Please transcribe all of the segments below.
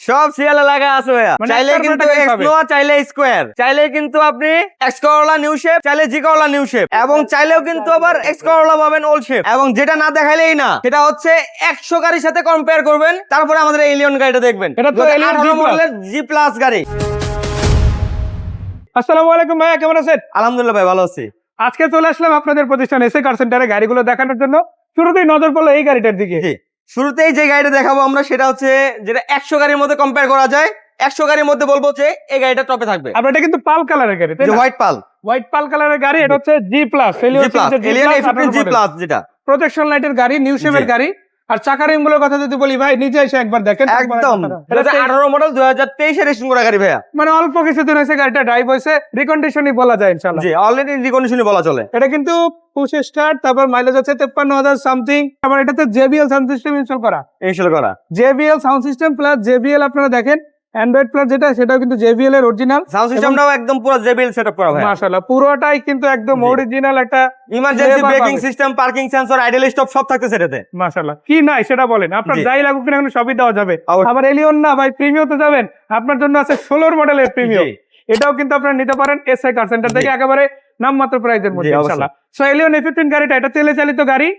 সব সিরিয়ালে লাগা আছে ভাইয়া। চাইলে কিন্তু এক্সনোয়া, চাইলে স্কোয়ার, চাইলে কিন্তু আপনি এক্স করোলা নিউ শেপ, চাইলে জি করোলা নিউ শেপ, এবং চাইলেও কিন্তু আবার এক্স করোলা পাবেন ওল্ড শেপ। এবং যেটা না দেখাইলেই না, সেটা হচ্ছে 100 গাড়ির সাথে কম্পেয়ার করবেন, তারপরে আমাদের এলিয়ন গাড়িটা দেখবেন। এটা তো এলিয়ন মডেলের জি প্লাস গাড়ি। আসসালামু আলাইকুম ভাইয়া, কেমন আছেন? আলহামদুলিল্লাহ ভাই, ভালো আছি। আজকে চলে আসলাম আপনাদের প্রতিষ্ঠান এসএ কার সেন্টারে গাড়িগুলো দেখানোর জন্য। শুরুতেই নজর পড়লো এই গাড়িটার দিকে। জি, শুরুতেই যে গাড়িটা দেখাবো আমরা, সেটা হচ্ছে যেটা 100 গাড়ির মধ্যে কম্পেয়ার করা যায়। 100 গাড়ির মধ্যে বলবো যে এই গাড়িটা টপে থাকবে। আপনার এটা কিন্তু পাল কালারের গাড়ি, তাই না? হোয়াইট পাল, হোয়াইট পাল কালারের গাড়ি। এটা হচ্ছে G plus, Alien A15 G plus, যেটা প্রজেকশন লাইটের গাড়ি, নিউ শেপের গাড়ি। আর চাকার রিম গুলোর কথা যদি বলি ভাই, নিজে এসে একবার দেখেন। একদম 2018 মডেল, 2023 এর রেজিস্ট্রেশন করা গাড়ি ভাইয়া। মানে অল্প কিছুদিন হয়েছে গাড়িটা ড্রাইভ হয়েছে, রিকন্ডিশনই বলা যায় ইনশাআল্লাহ। জি, অলরেডি রিকন্ডিশনই বলা চলে। এটা কিন্তু পুশ স্টার্ট, তারপর মাইলেজ হচ্ছে 53,000 সামথিং। আবার এটাতে JBL সাউন্ড সিস্টেম ইনস্টল করা। JBL sound system plus JBL আপনারা দেখেন অ্যান্ড্রয়েড প্লাস যেটা, সেটাও কিন্তু JBL এর অরিজিনাল সাউন্ড সিস্টেমটাও একদম পুরো JBL সেটআপ করা ভাই। মাশাআল্লাহ, পুরোটাই কিন্তু একদম অরিজিনাল। একটা emergency braking system, parking sensor, idle stop সব থাকতেছে এটাতে। মাশাআল্লাহ, কি নাই সেটা বলেন। আপনার জি। যাই লাগুক না কেন সবই দেওয়া যাবে। অবশ্যই। আবার এলিয়ন না ভাই, প্রিমিয়ামতে যাবেন, আপনার জন্য আছে 16 মডেলের প্রিমিয়াম। জি। এটাও কিন্তু আপনারা নিতে পারেন এসআই কার সেন্টার থেকে, একেবারে নামমাত্র প্রাইসের মধ্যে জি, অবশ্যই। ইনশাআল্লাহ। সো এলিয়ন A15 গাড়িটা, এটা তেলে চালিত গাড়ি।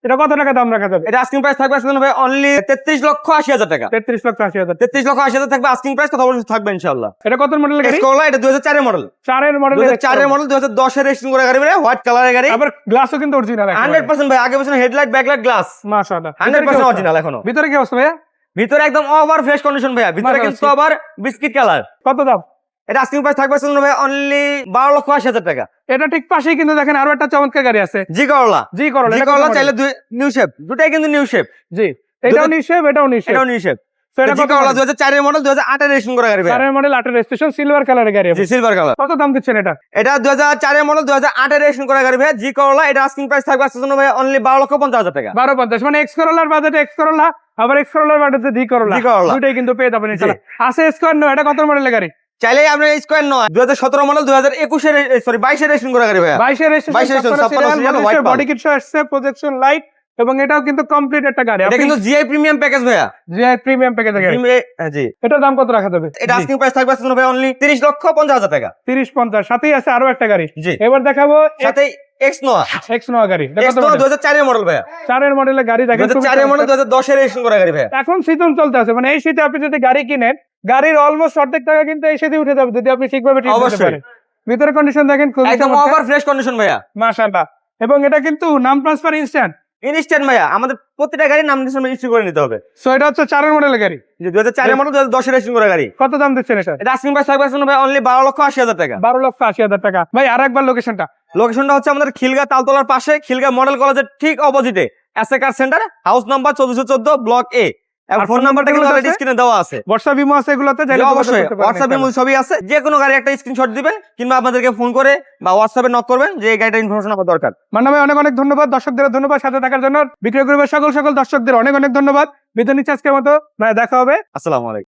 এটা কত টাকা দাম রাখা যাবে? এটা আস্কিং প্রাইস থাকবে আসলে ভাই অনলি 33,80,000 টাকা। 33,80,000। 33,80,000 থাকবে আস্কিং প্রাইস, কথা বলতে থাকবে ইনশাআল্লাহ। এটা কত মডেলের গাড়ি? এক্সকোলা, এটা 2004 এর মডেল। 4 এর মডেল। 2004 এর মডেল, 2010 এর রেজিস্ট্রেশন করা গাড়ি ভাই, হোয়াইট কালারের গাড়ি। আবার গ্লাসও কিন্তু অরিজিনাল 100% ভাই, আগে পিছনে হেডলাইট, ব্যাকলাইট, গ্লাস মাশাআল্লাহ 100% অরিজিনাল এখনো। ভিতরে কি অবস্থা ভাইয়া? ভিতরে একদম ওভার ফ্রেশ কন্ডিশন ভাইয়া। ভিতরে মাশাআল্লাহ। কিন্তু আবার বিস্কিট কালার। কত দাম? এটা আস্কিং প্রাইস থাকবে আসলে ভাই অনলি 12,80,000 টাকা। এটা ঠিক পাশেই কিন্তু দেখেন আরো একটা চমৎকার গাড়ি আছে, জি করলা। জি করলা। জি করলা চাইলে নিউ শেপ, দুটাই কিন্তু নিউ শেপ। জি, এটাও নিউ শেপ, এটাও নিউ শেপ। এটাও নিউ শেপ। তো এটা জি কত করলা মডেল? 2004 এর মডেল, 2008 এর রেজিস্ট্রেশন করা গাড়ি ভাই। 4 এর মডেল, 8 এর রেজিস্ট্রেশন, সিলভার কালারের গাড়ি। জি, সিলভার কালার। কত দাম দিচ্ছেন এটা? এটা 2004 এর মডেল, 2008 এর রেজিস্ট্রেশন করা গাড়ি ভাই, জি করলা। এটা আস্কিং প্রাইস থাকবে আসলে ভাই অনলি 12,50,000 টাকা। 12,50। মানে এক্স করোলার বাজেটে এক্স করোলা, আবার এক্স করোলার বাজেটে জি করোলা, জি করলা। দুটোই কিন্তু পেয়ে যাবেন ইনশাআল্লাহ। আছে স্কোয়ার নো, এটা কত মডেলের গাড়ি? চাইলে আপনি স্কোয়ার নয়, 2017 মডেল, 2021 এর সরি 22 এর রেজিস্ট্রেশন করা গাড়ি ভাই। 22 এর রেজিস্ট্রেশন, 56 সিরিয়াল, হোয়াইট পাল। বডি কিট সহ আসছে, প্রজেকশন লাইট, এবং এটাও কিন্তু কমপ্লিট একটা গাড়ি। এটা কিন্তু জিআই প্রিমিয়াম প্যাকেজ ভাইয়া। জিআই প্রিমিয়াম প্যাকেজের গাড়ি। জি, এটার দাম কত রাখা যাবে? এটা আস্কিং প্রাইস থাকবে আসলে ভাই অনলি 30,50,000 টাকা। 30-50। সাথেই আছে আরো একটা গাড়ি। জি। এবার দেখাবো সাথে এক্স নোয়া। এক্স নোয়া গাড়ি। এটা কত এক্স নোয়া মডেল? 2004 এর মডেল ভাইয়া। 4 এর মডেলের গাড়ি দেখেন। 2004 এর মডেল, 2010 এর রেজিস্ট্রেশন করা গাড়ি ভাইয়া। এখন সিজন চলতে আছে, মানে এই শীতে আপনি যদি গাড়ি কিনেন, গাড়ির অলমোস্ট অর্ধেক টাকা কিন্তু এই শীতে উঠে যাবে যদি আপনি ঠিকভাবে ট্রিট করতে অবশ্যই। পারেন। ভিতরে কন্ডিশন দেখেন খুব একদম ওভার ফ্রেশ কন্ডিশন ভাইয়া। মাশাআল্লাহ। এবং এটা কিন্তু নাম ট্রান্সফার ইনস্ট্যান্ট। ইনস্ট্যান্ট ভাইয়া, আমাদের প্রতিটা গাড়ি নাম রেজিস্ট্রেশন করে নিতে হবে। সো এটা হচ্ছে 4 এর মডেলের গাড়ি। যে 2004 এর মডেল, 2010 এর রেজিস্ট্রেশন করা গাড়ি। কত দাম দিচ্ছেন এটা? এটা আস্কিং প্রাইস থাকবে আসলে ভাই অনলি 12,80,000 টাকা। 12,80,000 টাকা। ভাই আরেকবার লোকেশনটা। লোকেশনটা হচ্ছে আমাদের খিলগা তালতলার পাশে, খিলগা মডেল কলেজের ঠিক অপোজিটে এসএ কার সেন্টার, হাউস নাম্বার 1414, ব্লক এ। এবং ফোন নাম্বারটা কিন্তু অলরেডি স্ক্রিনে দেওয়া আছে। WhatsApp ইমো আছে এগুলোতে, জি, অবশ্যই হোয়াটসঅ্যাপে ছবি আছে। যে কোনো গাড়ি একটা স্ক্রিনশট দিবেন, কিংবা আপনাদেরকে ফোন করে বা হোয়াটসঅ্যাপে নক করবেন যে এই গাড়িটার ইনফরমেশন আমার দরকার। মান্না ভাই অনেক অনেক ধন্যবাদ, দর্শকদের ধন্যবাদ সাথে থাকার জন্য। বিক্রয় গ্রুপের সকল দর্শকদের অনেক অনেক ধন্যবাদ। বিদায় নিচ্ছি আজকের মতো, দেখা হবে। আসসালামু আলাইকুম।